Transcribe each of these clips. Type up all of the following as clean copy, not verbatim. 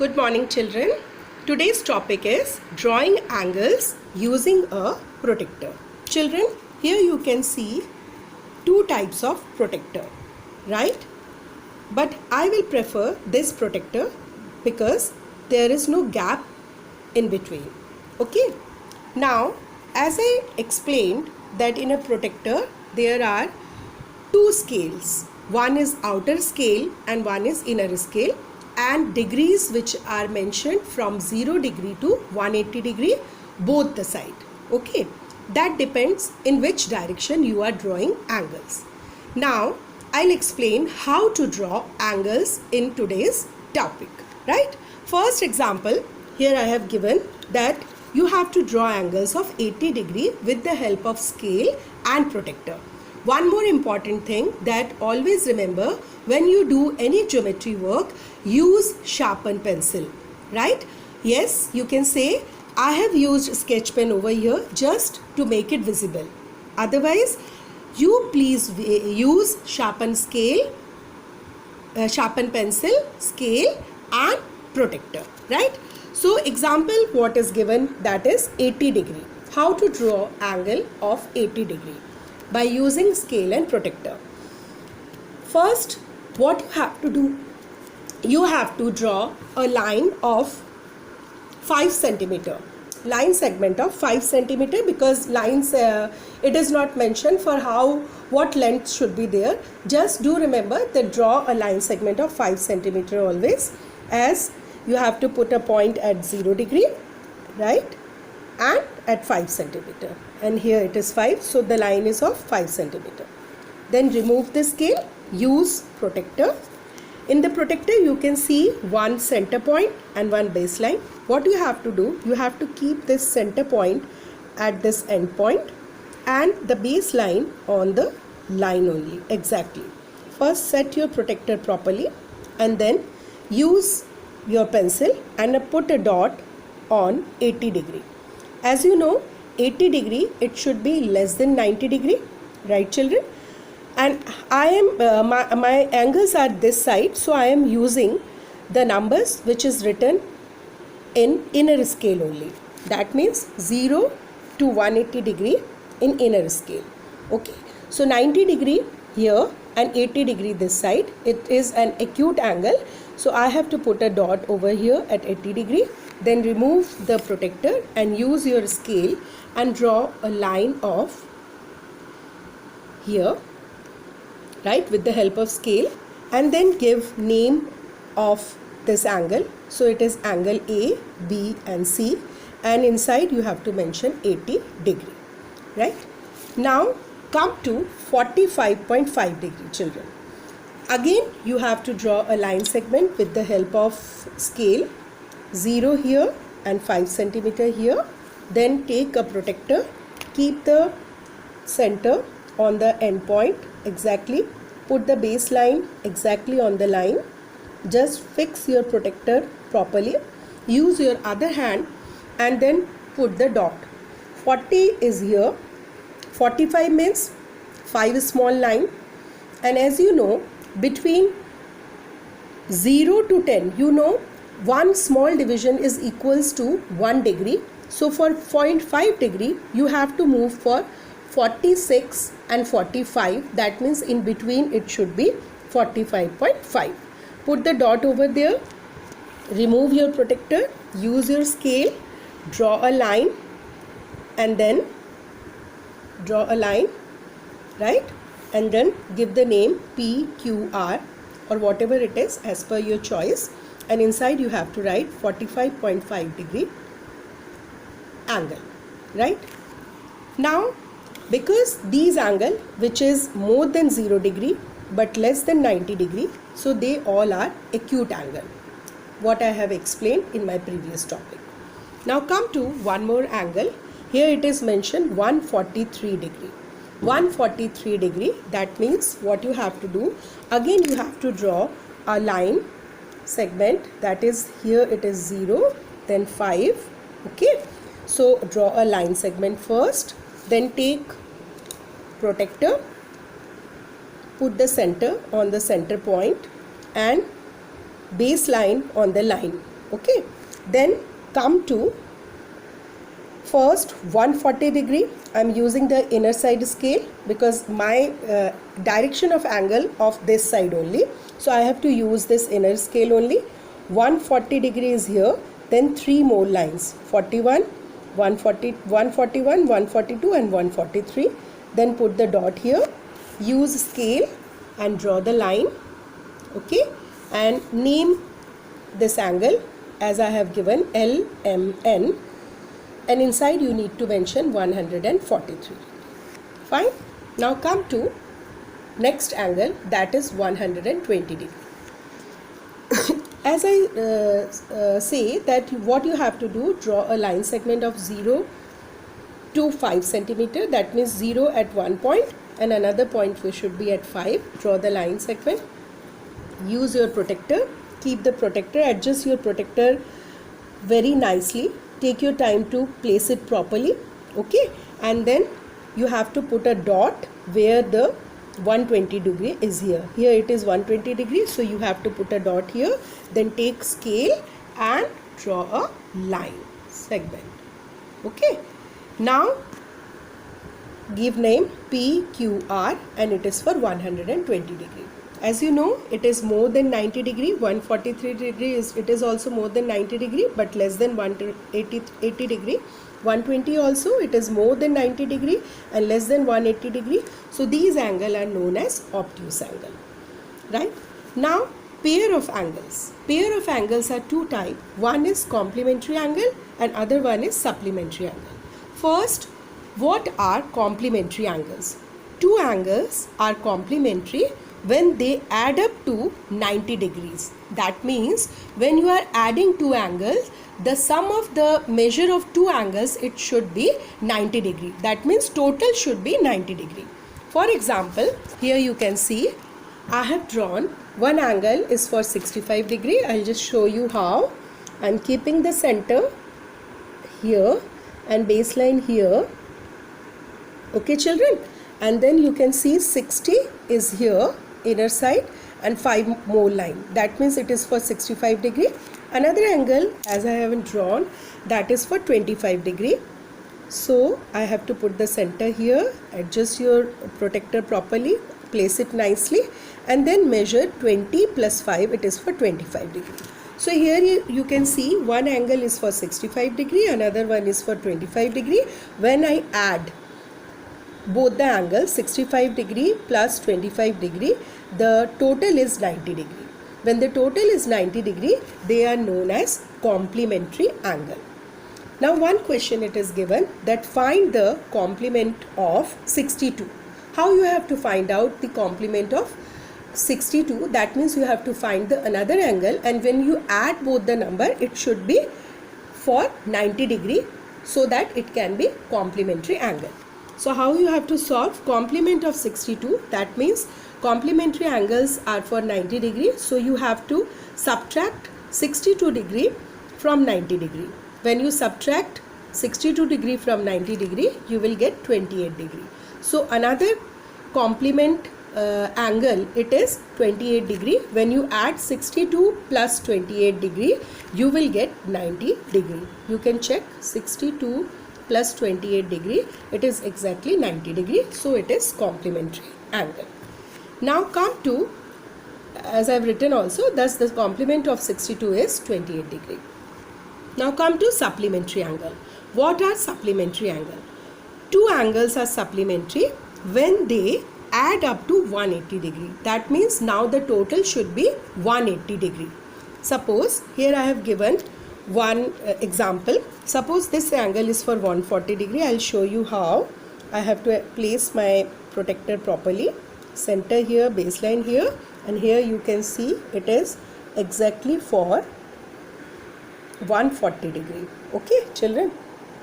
Good morning, children. Today's topic is drawing angles using a protector. Children, here you can see two types of protector, right? But I will prefer this protector because there is no gap in between. Okay. Now, as I explained that in a protector there are two scales. One is outer scale and one is inner scale, and degrees which are mentioned from 0 degree to 180 degree both the side. Okay, that depends in which direction you are drawing angles. Now I'll explain how to draw angles in today's topic, right? First example, here I have given that you have to draw angles of 80 degree with the help of scale and protector. One more important thing that always remember, when you do any geometry work, use sharpen pencil, right? Yes, you can say I have used sketch pen over here just to make it visible. Otherwise, you please use sharpen scale, sharpen pencil, scale and protector, right? So example what is given, that is 80 degree. How to draw angle of 80 degree? By using scale and protector. First, what you have to do, you have to draw a line of 5 centimeter, line segment of 5 centimeter, because lines it is not mentioned for what length should be there. Just do remember that draw a line segment of 5 centimeter always, as you have to put a point at 0 degree, right, and at 5 centimeter, and here it is 5, so the line is of 5 centimeter. Then remove the scale, use protector. In the protector you can see one center point and one baseline. What you have to do, you have to keep this center point at this end point and the baseline on the line only, exactly. First set your protector properly and then use your pencil and put a dot on 80 degree. As you know, 80 degree, it should be less than 90 degree, right children? And I am my angles are this side, so I am using the numbers which is written in inner scale only. That means 0 to 180 degree in inner scale. Okay, so 90 degree here and 80 degree this side, it is an acute angle, so I have to put a dot over here at 80 degree. Then remove the protector and use your scale and draw a line of here, right, with the help of scale, and then give name of this angle. So it is angle A, B and C, and inside you have to mention 80 degree, right? Now come to 45.5 degree children. Again you have to draw a line segment with the help of scale, 0 here and 5 centimeter here. Then take a protector, keep the center on the end point exactly, put the baseline exactly on the line, just fix your protector properly, use your other hand and then put the dot. 40 is here, 45 means 5 small line, and as you know, between 0 to 10, you know, one small division is equals to 1 degree. So for 0.5 degree you have to move for 46 and 45. That means in between it should be 45.5. Put the dot over there, remove your protector, use your scale, draw a line and then draw a line, right, and then give the name PQR or whatever it is as per your choice, and inside you have to write 45.5 degree angle, right? Now because these angle which is more than 0 degree but less than 90 degree, so they all are acute angle, what I have explained in my previous topic. Now come to one more angle. Here it is mentioned 143 degree. 143 degree, that means what you have to do, again you have to draw a line segment, that is here it is 0 then 5. Okay, so draw a line segment first, then take protector, put the center on the center point and baseline on the line. Okay, then come to first 140 degree. I'm using the inner side scale because my direction of angle of this side only, so I have to use this inner scale only. 140 degree is here, then 3 more lines, 41, 140, 141, 142 and 143. Then put the dot here, use scale and draw the line. Okay, and name this angle as I have given LMN, and inside you need to mention 143. Fine. Now come to next angle, that is 120 degree. As I say that what you have to do, draw a line segment of 0 to 5 centimeter. That means 0 at one point and another point which should be at 5. Draw the line segment. Use your protector. Keep the protector. Adjust your protector very nicely. Take your time to place it properly. Okay, and then you have to put a dot where the 120 degree is here. Here it is 120 degree, so you have to put a dot here. Then take scale and draw a line segment. Okay, now give name PQR and it is for 120 degree. As you know, it is more than 90 degree. 143 degree is, it is also more than 90 degree but less than 80 degree. 120 also, it is more than 90 degree and less than 180 degree. So these angles are known as obtuse angle. Right? Now pair of angles. Pair of angles are two types. One is complementary angle and other one is supplementary angle. First, what are complementary angles? Two angles are complementary when they add up to 90 degrees. That means when you are adding two angles, the sum of the measure of two angles, it should be 90 degree. That means total should be 90 degree. For example, here you can see I have drawn one angle is for 65 degree. I'll just show you how. I'm keeping the center here and baseline here. Okay children, and then you can see 60 is here inner side and 5 more line. That means it is for 65 degree. Another angle as I haven't drawn, that is for 25 degree. So I have to put the center here, adjust your protector properly, place it nicely and then measure 20 plus 5, it is for 25 degree. So here you can see one angle is for 65 degree, another one is for 25 degree. When I add both the angles 65 degree plus 25 degree, the total is 90 degree. When the total is 90 degree, they are known as complementary angle. Now one question it is given that find the complement of 62. How you have to find out the complement of 62? That means you have to find the another angle, and when you add both the number, it should be for 90 degree so that it can be complementary angle. So how you have to solve complement of 62? That means complementary angles are for 90 degree. So you have to subtract 62 degree from 90 degree. When you subtract 62 degree from 90 degree, you will get 28 degree. So another complement angle, it is 28 degree. When you add 62 plus 28 degree, you will get 90 degree. You can check 62 plus 28 degree, it is exactly 90 degree. So it is complementary angle. Now come to, as I have written also, thus the complement of 62 is 28 degree. Now come to supplementary angle. What are supplementary angle? Two angles are supplementary when they add up to 180 degree. That means now the total should be 180 degree. Suppose here I have given one example. Suppose this angle is for 140 degree. I'll show you how. I have to place my protector properly. Center here, baseline here, and here you can see it is exactly for 140 degree. Okay children,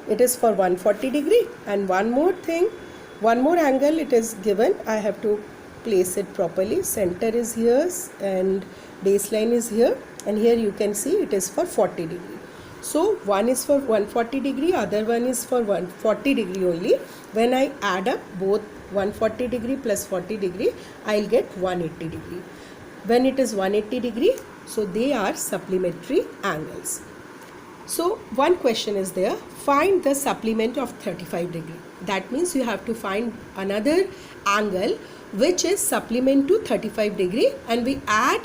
it is for 140 degree. And one more thing, one more angle it is given. I have to place it properly. Center is here and baseline is here, and here you can see it is for 40 degree. So one is for 140 degree, other one is for 140 degree only. When I add up both 140 degree plus 40 degree, I'll get 180 degree. When it is 180 degree, So they are supplementary angles. So one question is there, find the supplement of 35 degree. That means you have to find another angle which is supplement to 35 degree, and we add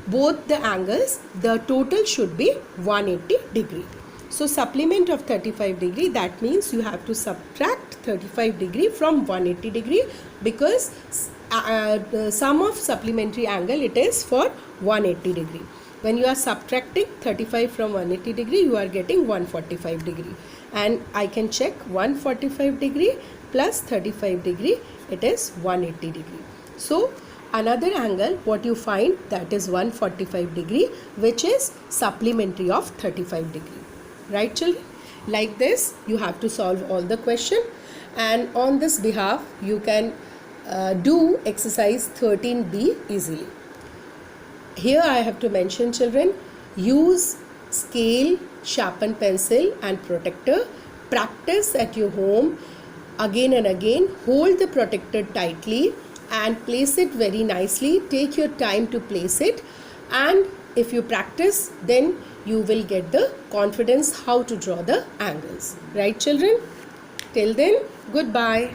both the angles, the total should be 180 degree. So supplement of 35 degree, that means you have to subtract 35 degree from 180 degree, because the sum of supplementary angle, it is for 180 degree. When you are subtracting 35 from 180 degree, you are getting 145 degree. And I can check 145 degree plus 35 degree, it is 180 degree. So another angle what you find, that is 145 degree, which is supplementary of 35 degree. Right children? Like this you have to solve all the question, and on this behalf you can do exercise 13b easily. Here I have to mention children, use scale, sharpen pencil and protector. Practice at your home again and again. Hold the protector tightly and place it very nicely. Take your time to place it, and if you practice, then you will get the confidence how to draw the angles. Right children? Till then, goodbye.